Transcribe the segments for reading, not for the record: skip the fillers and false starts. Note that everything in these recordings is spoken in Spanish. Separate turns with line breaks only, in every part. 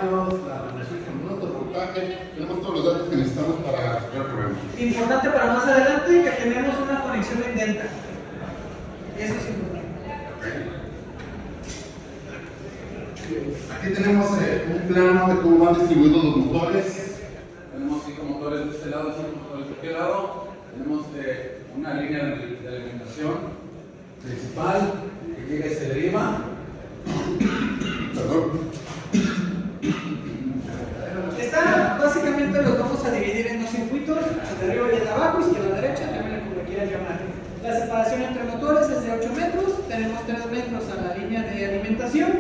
caballos, la relación con motor, voltaje, tenemos todos los datos que necesitamos para resolver el problema.
Importante para más adelante que tenemos una conexión en delta. Eso es importante.
Aquí tenemos un plano de cómo van distribuidos los motores. Tenemos 5 motores de este lado, 5 motores de aquel lado. Tenemos una línea de alimentación principal que llega y se deriva. Perdón.
Básicamente los vamos a dividir en dos circuitos, el de arriba y el de abajo, izquierda y derecha, también como le quieras llamar. La separación entre motores es de 8 metros, tenemos 3 metros a la línea de alimentación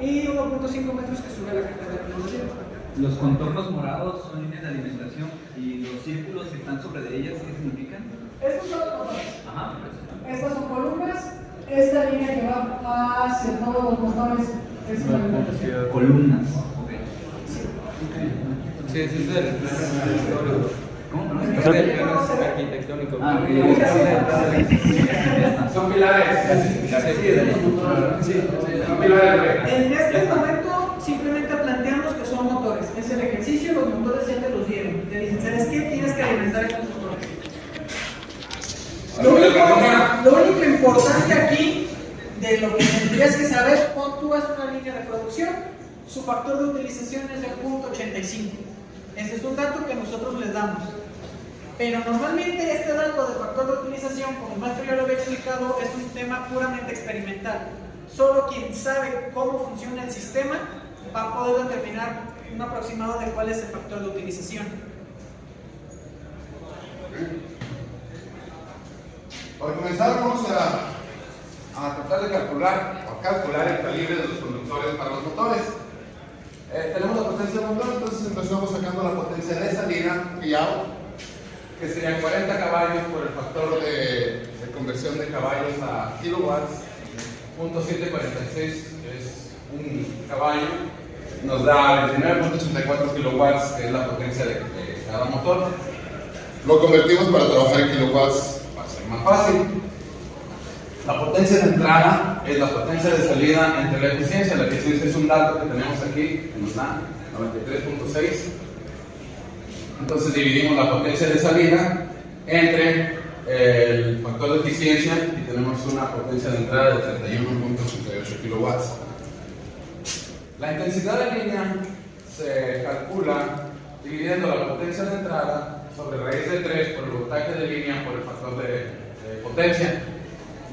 y 1.5 metros que sube la caja de alimentación.
Los contornos morados son líneas de alimentación y los círculos que están sobre de ellas, ¿qué significan?
Estos son los motores.
Ajá.
Estas son columnas, esta línea que va hacia todos los motores es la alimentación.
Columnas.
Sí, ese es el plano
¿Cómo?
arquitectónico.
Son pilares. Son pilares.
En este momento simplemente planteamos que son motores. Es el ejercicio, los motores ya te los dieron. Te dicen, ¿sabes qué? Tienes que alimentar estos motores. Lo único importante aquí, de lo que tendrías que saber, cuando tú haces una línea de producción, su factor de utilización es del 0.85. Ese es un dato que nosotros les damos. Pero normalmente este dato de factor de utilización, como el maestro ya lo había explicado, es un tema puramente experimental. Solo quien sabe cómo funciona el sistema va a poder determinar un aproximado de cuál es el factor de utilización.
Para comenzar vamos a tratar de calcular el calibre de los conductores para los motores. Tenemos la potencia del motor, entonces empezamos sacando la potencia de salida, que serían 40 caballos por el factor de conversión de caballos a kilowatts, .746 es un caballo, nos da 29.84 kilowatts, que es la potencia de cada motor. Lo convertimos para trabajar en kilowatts para ser más fácil. La potencia de entrada es la potencia de salida entre la eficiencia. La eficiencia es un dato que tenemos aquí, que nos da 93.6. Entonces dividimos la potencia de salida entre el factor de eficiencia y tenemos una potencia de entrada de 31.88 kilowatts. La intensidad de línea se calcula dividiendo la potencia de entrada sobre raíz de 3 por el voltaje de línea por el factor de potencia,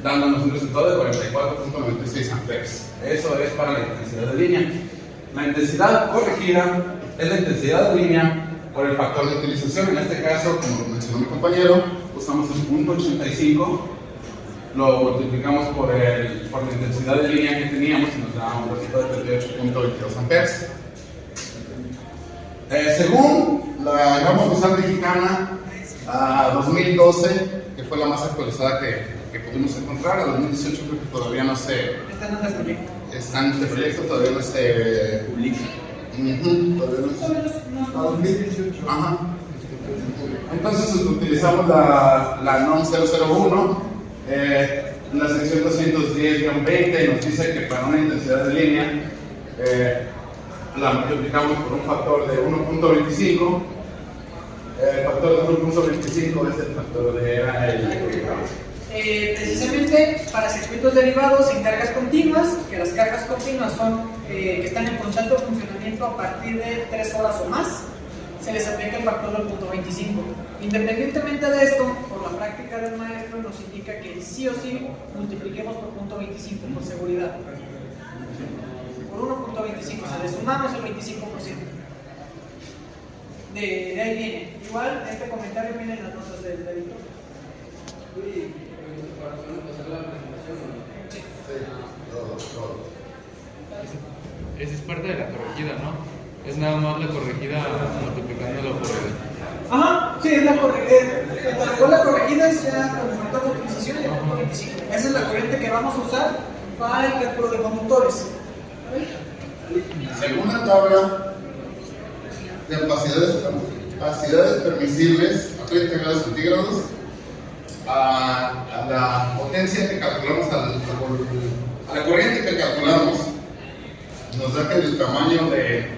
dándonos un resultado de 44.96 amperes. Eso es para la intensidad de línea. La intensidad corregida es la intensidad de línea por el factor de utilización. En este caso, como lo mencionó mi compañero, usamos un 0.85, lo multiplicamos por la intensidad de línea que teníamos y nos da un resultado de 38.22 amperes. Según la norma postal mexicana 2012, que fue la más actualizada que pudimos encontrar, a 2018 creo que todavía no se...
Están en el proyecto.
Está en este proyecto, todavía no se publica. Todavía no se... 2018. Ajá. Entonces utilizamos la NOM 001, la sección 210-20, y nos dice que para una intensidad de línea la multiplicamos por un factor de 1.25. El factor de 1.25 es el factor de
precisamente para circuitos derivados en cargas continuas, que las cargas continuas son que están en constante funcionamiento a partir de 3 horas o más, se les aplica el factor del 0.25. Independientemente de esto, por la práctica del maestro nos indica que sí o sí multipliquemos por 0.25 por seguridad. Por 1.25, se le sumamos el 25%. De ahí viene. Igual este comentario viene en las notas del editor.
Esa es parte de la corregida, ¿no? Es nada más la corregida multiplicándolo por el...
Ajá, sí, es la corregida. La corregida es ya con el factor de utilización y el 0.25. Esa es la corriente que vamos a usar para el cálculo de conductores.
según la tabla de opacidades permisibles a 30 grados centígrados, a la potencia que calculamos, a la corriente que calculamos, nos da que el tamaño de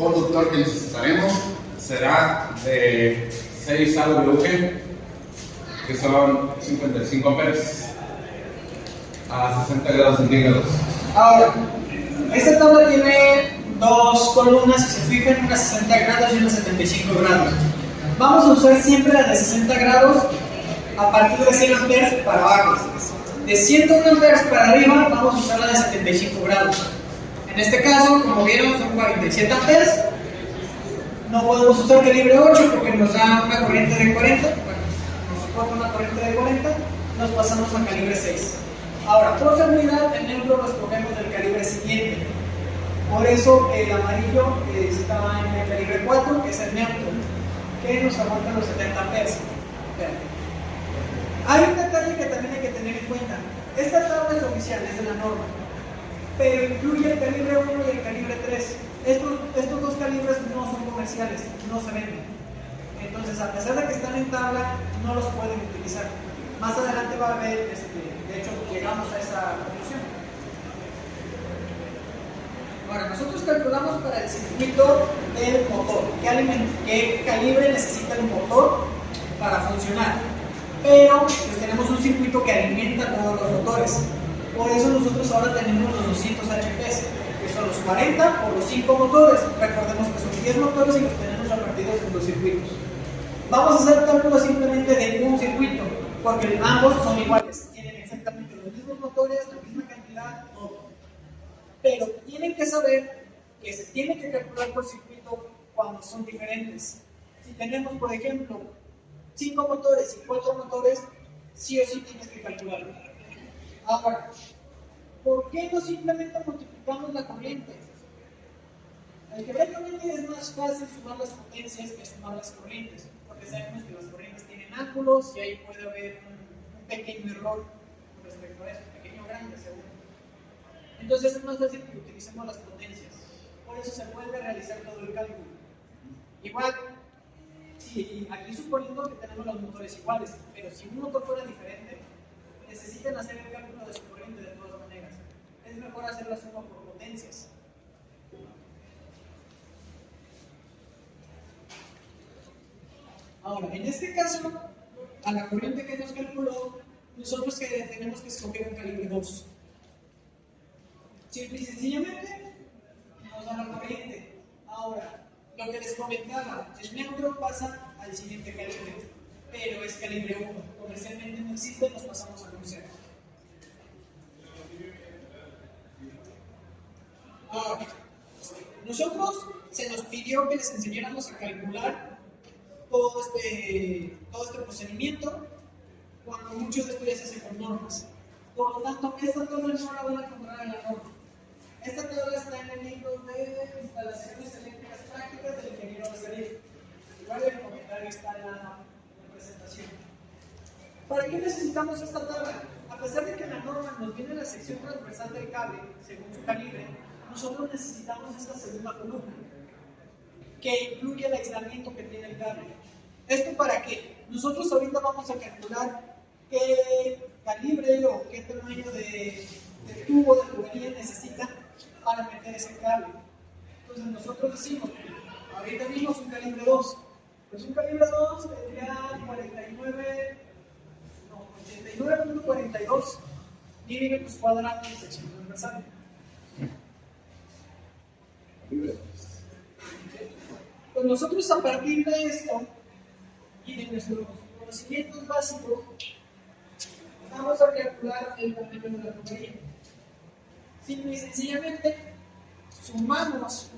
conductor que necesitaremos será de 6 AWG, que son 55 amperes a 60 grados centígrados.
Ahora, esta tabla tiene dos columnas, si se fijan, una 60 grados y una 75 grados. Vamos a usar siempre la de 60 grados a partir de 100 amperes para abajo. De 101 amperes para arriba vamos a usar la de 75 grados. En este caso, como vieron, son 47 amperes. No podemos usar calibre 8 porque nos da una corriente de 40. Bueno, nos soporta una corriente de 40. Nos pasamos a calibre 6. Ahora, por seguridad, el neutro lo escogemos del calibre siguiente. Por eso el amarillo estaba en el calibre 4, que es el neutro, que nos aguanta los 70 amperes. Hay un detalle que también hay que tener en cuenta. Esta tabla es oficial, es de la norma, pero incluye el calibre 1 y el calibre 3. Estos dos calibres no son comerciales, no se venden. Entonces, a pesar de que están en tabla, no los pueden utilizar. Más adelante va a haber, de hecho, llegamos a esa conclusión. Ahora, nosotros calculamos para el circuito del motor, qué calibre necesita el motor para funcionar. Pero pues tenemos un circuito que alimenta todos los motores. Por eso nosotros ahora tenemos los 200 HPs, que son los 40 o los 5 motores. Recordemos que son 10 motores y los tenemos repartidos en dos circuitos. Vamos a hacer cálculos simplemente de un circuito, porque ambos son iguales, tienen exactamente los mismos motores, la misma cantidad, todo. Pero tienen que saber que se tiene que calcular por circuito cuando son diferentes. Si tenemos, por ejemplo, 5 motores y 4 motores, sí o sí tienes que calcularlo. Ahora, ¿por qué no simplemente multiplicamos la corriente? Algebraicamente es más fácil sumar las potencias que sumar las corrientes, porque sabemos que las corrientes tienen ángulos y ahí puede haber un pequeño error con respecto a eso, un pequeño grande seguro. Entonces es más fácil que utilicemos las potencias, por eso se vuelve a realizar todo el cálculo. Igual, si aquí suponiendo que tenemos los motores iguales, pero si un motor fuera diferente, necesitan hacer el cálculo de su corriente de todas maneras. Es mejor hacer la suma por potencias. Ahora, en este caso, a la corriente que nos calculó, nosotros tenemos que escoger un calibre 2. Simple y sencillamente, nos da la corriente. Ahora, lo que les comentaba, el neutro pasa al siguiente calibre, pero es calibre 1. Comercialmente no existe, nos pasamos a crucero. Ahora, nosotros se nos pidió que les enseñáramos a calcular todo este procedimiento, cuando mucho de esto ya se hace con normas. Por lo tanto, esta tabla no la van a encontrar en la norma. Esta tabla está en el libro de instalaciones eléctricas prácticas del ingeniero de salida. Igual el comentario está en la presentación. ¿Para qué necesitamos esta tabla? A pesar de que en la norma nos viene la sección transversal del cable, según su calibre, nosotros necesitamos esta segunda columna, que incluye el aislamiento que tiene el cable. ¿Esto para qué? Nosotros ahorita vamos a calcular qué calibre o qué tamaño de tubo de tubería necesita para meter ese cable. Entonces nosotros decimos, ahorita vimos un calibre 2. Pues un calibre 2 tendría 89.42 milímetros cuadrados de sección transversal. Pues nosotros a partir de esto y de nuestros conocimientos básicos vamos a calcular el tamaño de la tubería. Simple y sencillamente sumamos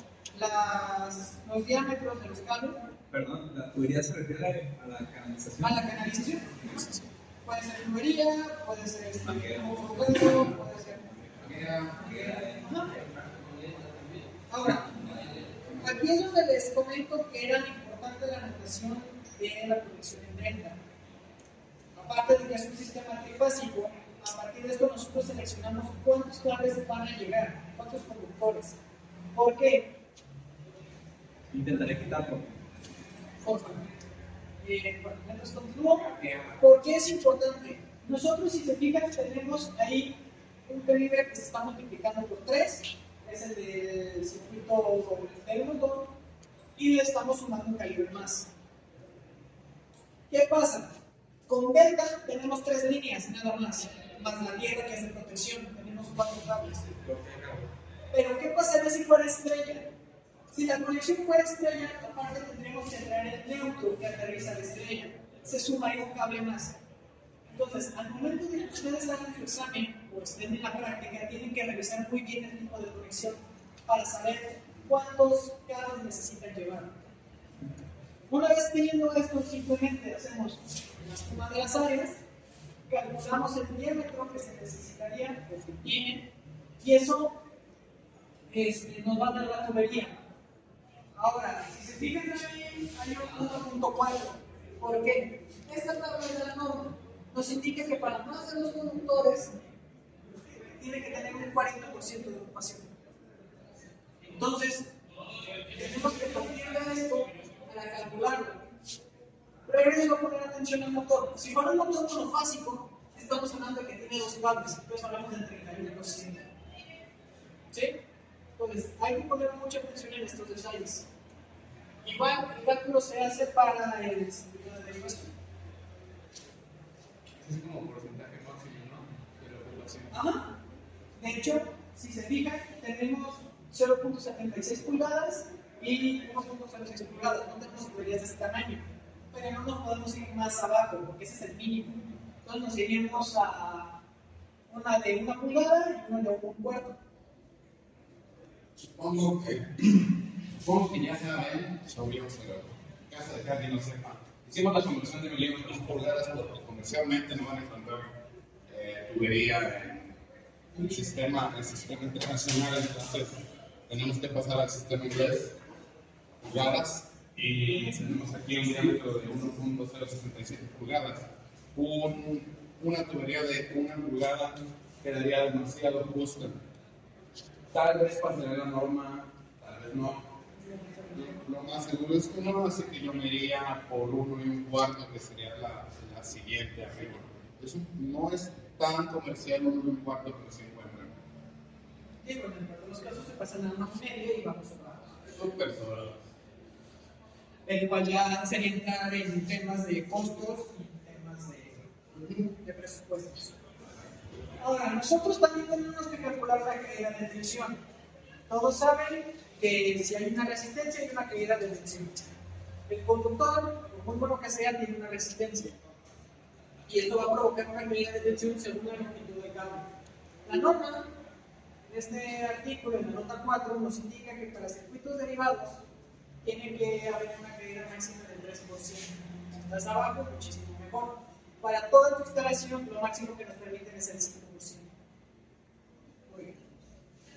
los diámetros de los cables.
Perdón, ¿la tubería se refiere a la canalización?
A la canalización. Puede ser tubería, puede ser puede ser. Ahora, aquí es donde les comento que era importante la notación de la conexión en delta. Aparte de que es un sistema trifásico, a partir de esto nosotros seleccionamos cuántos cables van a llegar, cuántos conductores. ¿Por qué?
Intentaré quitarlo.
Bueno, mientras continúo, ¿por qué es importante? Nosotros, si se fijan, tenemos ahí un calibre que se está multiplicando por 3, es el del circuito del motor, y le estamos sumando un calibre más. ¿Qué pasa? Con delta tenemos 3 líneas nada más la tierra que es de protección, tenemos 4 cables. Pero ¿qué pasaría si fuera estrella? Si la conexión fuera estrella, aparte tendríamos que traer el neutro que aterriza la estrella. Se sumaría un cable más. Entonces, al momento de que ustedes hagan su examen o estén en la práctica, tienen que revisar muy bien el tipo de conexión para saber cuántos cables necesitan llevar. Una vez teniendo esto, simplemente hacemos la suma de las áreas, calculamos el diámetro que se necesitaría, que se tiene, y eso nos va a dar la tubería. Ahora, si se fijan ahí, hay un 1.4. ¿Por qué? Esta tabla de la norma nos indica que para más de los conductores tiene que tener un 40% de ocupación. Entonces, tenemos que partir de esto para calcularlo. Regreso a poner atención al motor. Si fuera un motor monofásico, estamos hablando de que tiene 2 cables, entonces hablamos del 31%. ¿Sí? Entonces, hay que poner mucha atención en estos detalles. Igual, el cálculo se hace para el circuito de derivación.
Es como porcentaje máximo, ¿no? De la población.
Ajá. De hecho, si se fijan, tenemos 0.76 pulgadas y 1.06 pulgadas. No tenemos tuberías de ese tamaño. Pero no nos podemos ir más abajo, porque ese es el mínimo. Entonces nos iríamos a una de 1 pulgada y una de 1/4.
Supongo que ya saben sobre un caso de que alguien no sepa. Hicimos la conversión de milímetros por pulgadas porque comercialmente no van a encontrar tubería en el sistema internacional, entonces tenemos que pasar al sistema inglés, pulgadas, y tenemos aquí un diámetro de 1.067 pulgadas. Una tubería de 1 pulgada quedaría demasiado justa. Tal vez pasaría la norma, tal vez no. Lo más seguro es que no, así que yo me iría por 1 1/4, que sería la siguiente arriba. Eso no es tan comercial 1 1/4, pero se encuentra.
Digo, en el mejor de los casos se pasan a 1,5 y vamos a
Súper sobrado.
pero igual ya sería entrar en temas de costos y temas de presupuestos. Ahora, nosotros también tenemos que calcular la caída de tensión. Todos saben que si hay una resistencia, hay una caída de tensión. El conductor, por muy bueno que sea, tiene una resistencia. Y esto va a provocar una caída de tensión según la longitud del cable. La norma de este artículo, en la nota 4, nos indica que para circuitos derivados tiene que haber una caída máxima del 3%. Si estás abajo, muchísimo mejor. Para toda tu instalación, lo máximo que nos permiten es el 5%. Muy bien.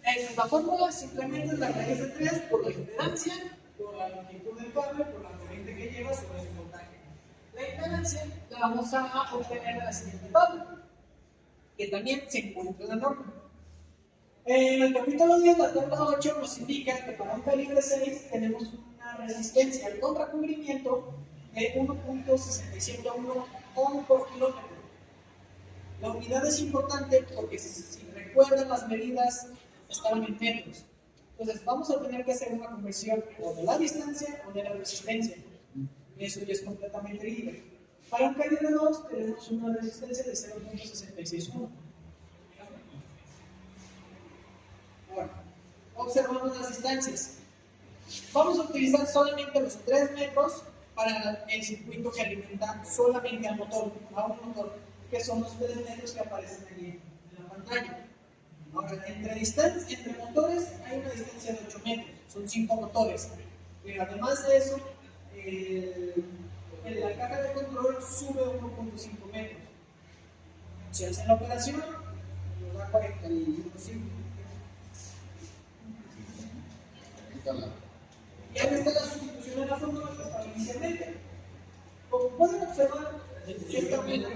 En la fórmula simplemente es la raíz de 3 por la impedancia, por la longitud del cable, por la corriente que lleva sobre su voltaje. La impedancia la vamos a obtener de la siguiente tabla, que también se encuentra en la norma. En el capítulo 10, la tabla 8 nos indica que para un calibre 6 tenemos una resistencia al contracubrimiento de 1.671 ohm por kilómetro. La unidad es importante porque si recuerdan las medidas estaban en metros. Entonces vamos a tener que hacer una conversión o de la distancia o de la resistencia. Eso ya es completamente libre. Para un calibre 2 tenemos una resistencia de 0.66 ohm. Ahora, observamos las distancias. Vamos a utilizar solamente los 3 metros para el circuito que alimenta solamente al motor, a un motor, que son los 3 metros que aparecen allí en la pantalla. Ahora, entre motores hay una distancia de 8 metros, son 5 motores. Pero además de eso, la caja de control sube 1.5 metros. Se hace la operación, nos da 41.5. Y ahí está la sustitución de la fórmula que estaba inicialmente. Como pueden observar, esta unidad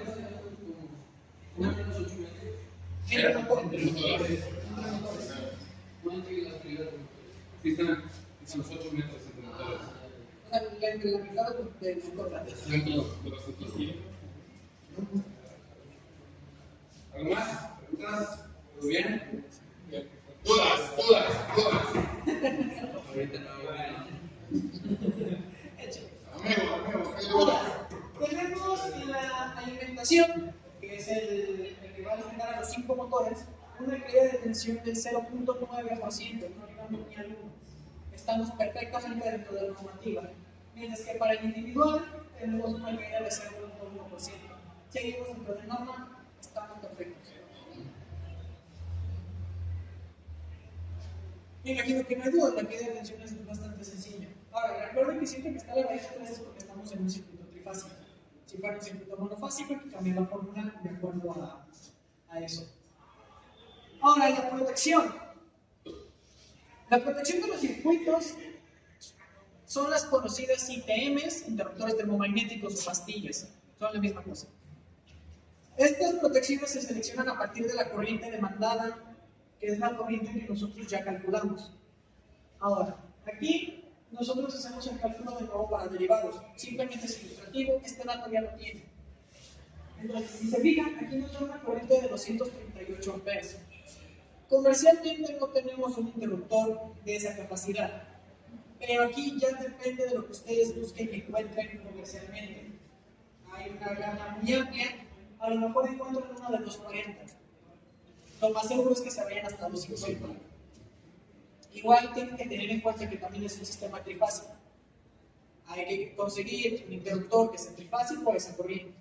entre motores.
Son los 8 metros entre motores.
O sea, entre la mitad del motor.
Entre los otros. ¿Algo más? ¿Preguntas? ¿Todo bien? Todas.
Ahorita no,
protección, que es el que va a generar a los 5 motores, una caída de tensión del 0.9%, no llegamos ni al 1. Estamos perfectamente dentro de la normativa. Mientras que para el individual tenemos una caída de 0.1%. Seguimos dentro de norma, estamos perfectos. Me imagino que no hay duda, la caída de tensión es bastante sencilla. Ahora, recuerden que siempre que está la raíz de 3 es porque estamos en un circuito trifásico. Si fuera un circuito monofásico, hay que cambiar la fórmula de acuerdo a eso. Ahora, la protección. La protección de los circuitos son las conocidas ITMs, interruptores termomagnéticos o pastillas. Son la misma cosa. Estas protecciones se seleccionan a partir de la corriente demandada, que es la corriente que nosotros ya calculamos. Ahora, aquí nosotros hacemos el cálculo de nuevo para derivados. Simplemente es ilustrativo, este dato ya lo tiene. Entonces, si se fijan, aquí nos da una corriente de 238 amperes. Comercialmente no tenemos un interruptor de esa capacidad, pero aquí ya depende de lo que ustedes busquen y encuentren comercialmente. Hay una gama muy amplia, a lo mejor encuentran uno de 240. Lo más seguro es que se vayan hasta 250. Igual tienen que tener en cuenta que también es un sistema trifásico. Hay que conseguir un interruptor que sea trifásico a esa corriente.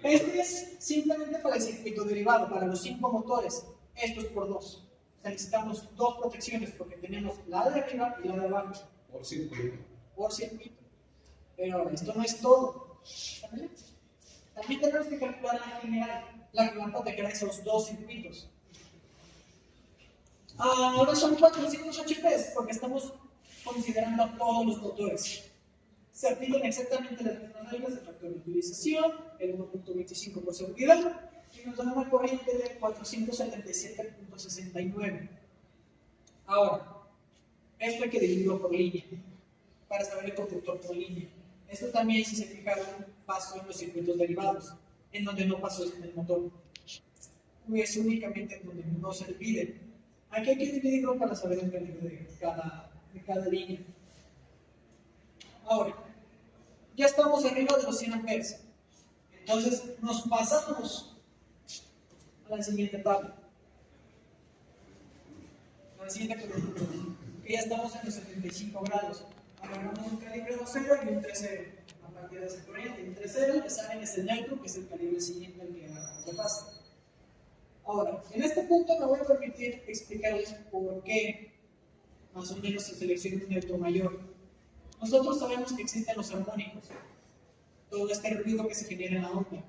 Este es simplemente para el circuito derivado, para los 5 motores. Esto es por 2. O sea, necesitamos 2 protecciones porque tenemos la de arriba y la de abajo.
Por circuito.
Por circuito. Pero esto no es todo. También tenemos que calcular la general, la que va a proteger a esos 2 circuitos. Ahora son 400 HPs porque estamos considerando a todos los motores. Se aplican exactamente las mismas reglas de factor de utilización, el 1.25 por seguridad, y nos da una corriente de 477.69. Ahora, esto hay que dividirlo por línea, para saber el conductor por línea. Esto también, si se fijaron, pasó en los circuitos derivados, en donde no pasó en el motor. Es únicamente en donde no se divide. Aquí hay que dividirlo para saber el calibre de cada línea. Ahora, ya estamos arriba de los 100 amperes. Entonces, nos pasamos a la siguiente tabla. A la siguiente columna. Que ya estamos en los 75 grados. Agarramos un calibre 2.0 y un 3.0 a partir de esa corriente. El 3.0 ya saben es el neutro, que es el calibre siguiente al que agarramos de fase. Ahora, en este punto me voy a permitir explicarles por qué más o menos se selecciona un neutro mayor. Nosotros sabemos que existen los armónicos, todo este ruido que se genera en la onda,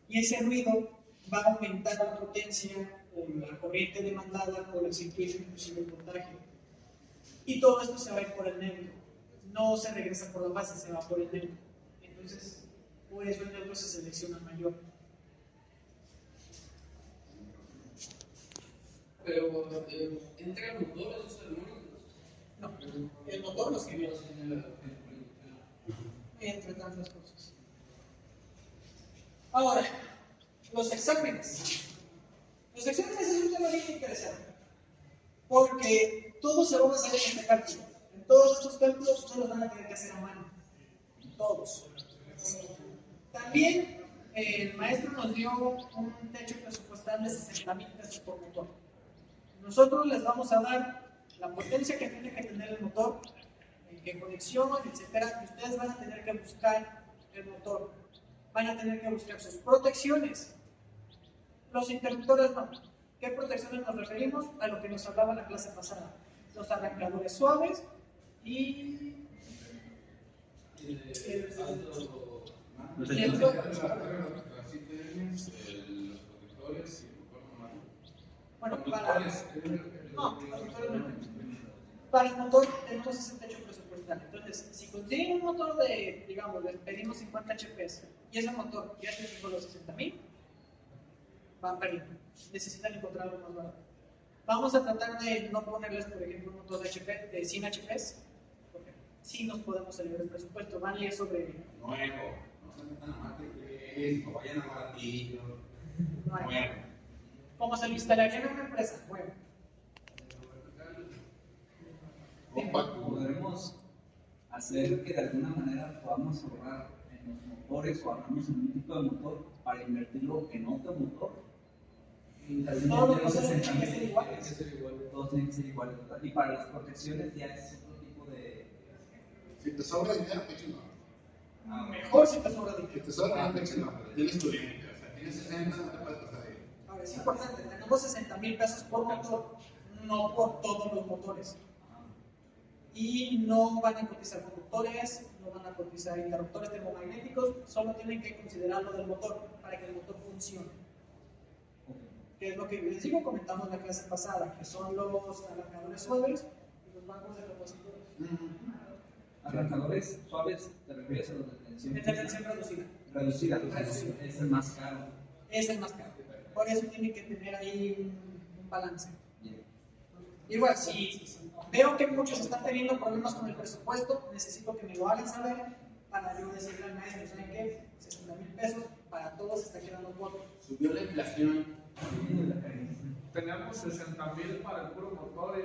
y ese ruido va a aumentar la potencia o la corriente demandada por el circuito, inclusive el voltaje. Y todo esto se va a ir por el neutro, no se regresa por la base, se va por el neutro. Entonces, por eso el neutro se selecciona mayor.
Pero, ¿entra el motor esos armónicos?
No, el motor los genera. Entre tantas cosas. Ahora, los exámenes. Los exámenes es un tema bien interesante, porque todo se va a basar en este cálculo. En todos estos cálculos ustedes los van a tener que hacer a mano. Todos. También el maestro nos dio un techo presupuestal de 60,000 pesos por motor. Nosotros les vamos a dar la potencia que tiene que tener el motor, en qué conexión, etcétera. Ustedes van a tener que buscar el motor, van a tener que buscar sus protecciones. Los interruptores no. ¿Qué protecciones nos referimos? A lo que nos hablaba la clase pasada. Los arrancadores suaves y
Los
protectores y
bueno, para el motor tenemos ese techo presupuestal. Entonces, si consiguen un motor de, digamos, les pedimos 50 HPs y ese motor ya se fijó los 60,000, van perdiendo. Necesitan encontrar algo más barato. Vamos a tratar de no ponerles, por ejemplo, un motor de 100 HPs, porque sí nos podemos salir del presupuesto. Van a ir sobre
nuevo, no se metan a marketing, no vayan a baratillo.
nuevo. ¿Cómo se lo instalaría en una empresa? Bueno.
¿Podremos hacer que de alguna manera podamos ahorrar en los motores o hablamos en un tipo de motor para invertirlo en otro motor.
Todos los motores tienen que ser iguales.
Todos tienen que ser iguales, ¿verdad? Y para las protecciones ya es otro tipo de...
Si te sobra dinero, qué chingón.
Mejor si te sobra
Si
dinero.
te sobra dinero, qué chingón. Pero tienes tu límite. O sea, tienes 60, no te puedes pasar ahí.
Ahora, es importante, tenemos 60,000 pesos por motor, no por todos los motores. Y no van a cotizar conductores, no van a cotizar interruptores termomagnéticos, solo tienen que considerar lo del motor para que el motor funcione. Que es lo que les digo, comentamos en la clase pasada, que son los arrancadores suaves y los bancos de capacitores.
Arrancadores suaves, ¿te refieres a los de tensión?
De tensión reducida.
Reducida, es el más caro.
Es el más caro. Por eso tienen que tener ahí un balance.
Bien.
Igual, si veo que muchos están teniendo problemas con el presupuesto, necesito que me lo hagan saber para yo decirle al maestro, ¿saben qué? 60,000 pesos para todos está quedando corto.
Subió la inflación.
Tenemos 60,000 para el puro motor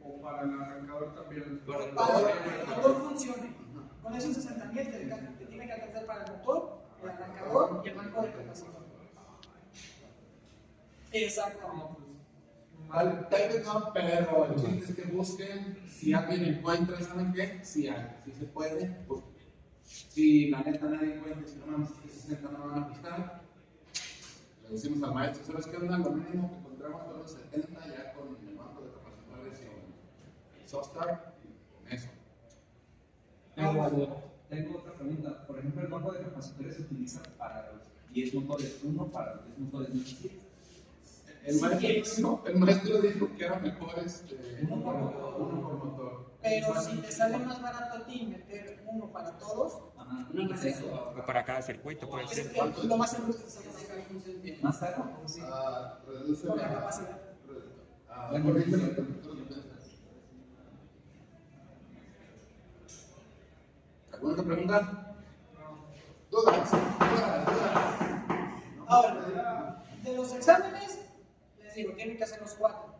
o para el arrancador también.
Para que el motor funcione. Con esos 60,000 te tiene que alcanzar para el motor, el arrancador y el banco de capacitor. Exactamente.
Tal vez no, pero el chiste es que busquen, si alguien encuentra, ¿saben qué? Si se puede, pues, si la neta nadie encuentra, si no mames, que 60 no van a ajustar, le decimos al maestro, ¿sabes qué onda? Lo mínimo que encontramos son los 70 ya con el banco de capacitores y el software, con eso.
Tengo otra pregunta. Por ejemplo, el banco de capacitores se utiliza para los 10 motores, uno para los 10 motores, ¿no es así?
El maestro dijo que era mejor
Uno por motor.
uno por motor.
Pero si te sale más barato a ti meter uno para todos,
Ajá.
no es eso.
O para cada circuito, puede
Es
ser.
que lo más seguro es que te salga más caro
¿Más caro? Sí.
Reduce
por la capacidad.
corrige la temperatura de ventas.
¿Alguna otra pregunta?
Dudas.
Ahora, de los exámenes, les digo, tienen que hacer los 4.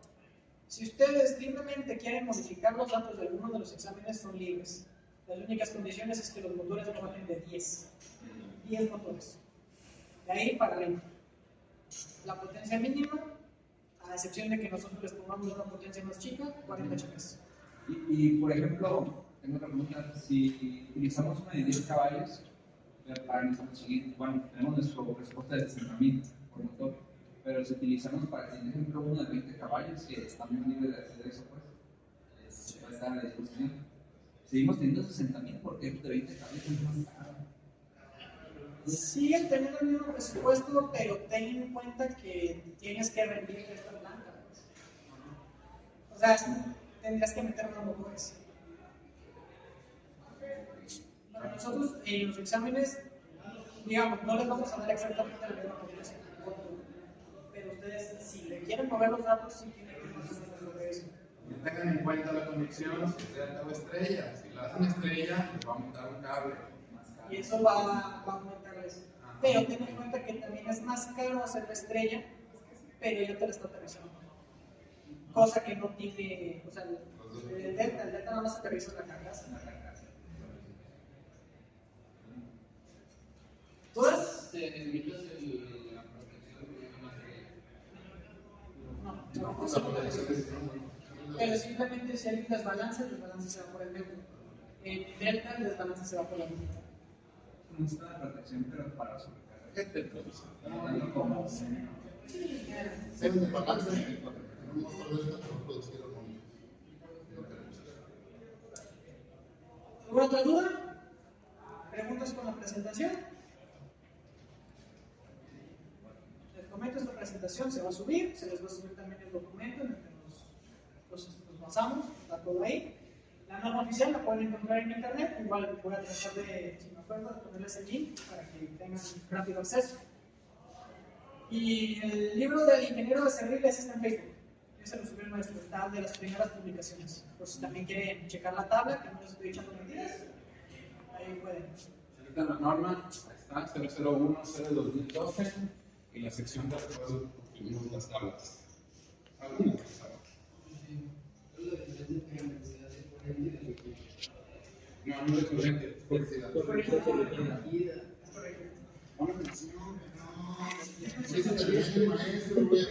Si ustedes libremente quieren modificar los datos de alguno de los exámenes, son libres. Las únicas condiciones es que los motores no bajen de 10. 10 motores. De ahí para arriba. La potencia mínima, a excepción de que nosotros les pongamos una potencia más chica, 40 HP.
Y por ejemplo, tengo otra pregunta. Si utilizamos una de 10 caballos, para nuestro siguiente, bueno, tenemos nuestro presupuesto de 60,000 por motor, pero si utilizamos para, por ejemplo, uno de 20 caballos, que estamos libres de hacer eso, pues, puede estar a la disposición. Seguimos teniendo 60,000 porque el de 20 caballos es más caro.
Siguen teniendo el mismo presupuesto, pero ten en cuenta que tienes que rendir esta blanca. O sea, tendrías que meter más motores. Nosotros en los exámenes, digamos, no les vamos a dar exactamente la misma potencia, pero ustedes, si le quieren mover los datos, sí tienen que más o menos sobre eso.
Y tengan en cuenta la conexión, si sea cabo estrella. Si la hacen estrella, les va a montar un cable.
Y eso va a aumentar eso. Pero ten en cuenta que también es más caro hacer la estrella, pero ya te la está aterrizando. Cosa que no tiene, o sea, el delta nada más aterriza en la carcasa. ¿Dudas? No, pero simplemente si hay un desbalance, el desbalance se va por el neutro. En delta, el desbalance se va por la mitad.
No está de protección, pero para sobrecargar.
Ser un balance, un motor de ventas para producir hormonas. No queremos eso.
¿Alguna otra duda? ¿Preguntas con la presentación? Les comento, esta presentación se va a subir, se les va a subir también el documento en el que nos basamos, está todo ahí. La norma oficial la pueden encontrar en internet, igual voy a tratar de, si me acuerdo, de ponerles el link para que tengan rápido acceso. Y el libro del ingeniero de Cerriles está en Facebook. Yo se lo subí al maestro, está de las primeras publicaciones. Por si también quieren checar la tabla, que no les estoy echando mentiras, ahí pueden.
Ahorita la norma está 001/2012 y la sección de recuerdo tuvimos las tablas. No, no es correcto. Publicidad.
Pon atención, no. Sí, se te viene el maestro, güey.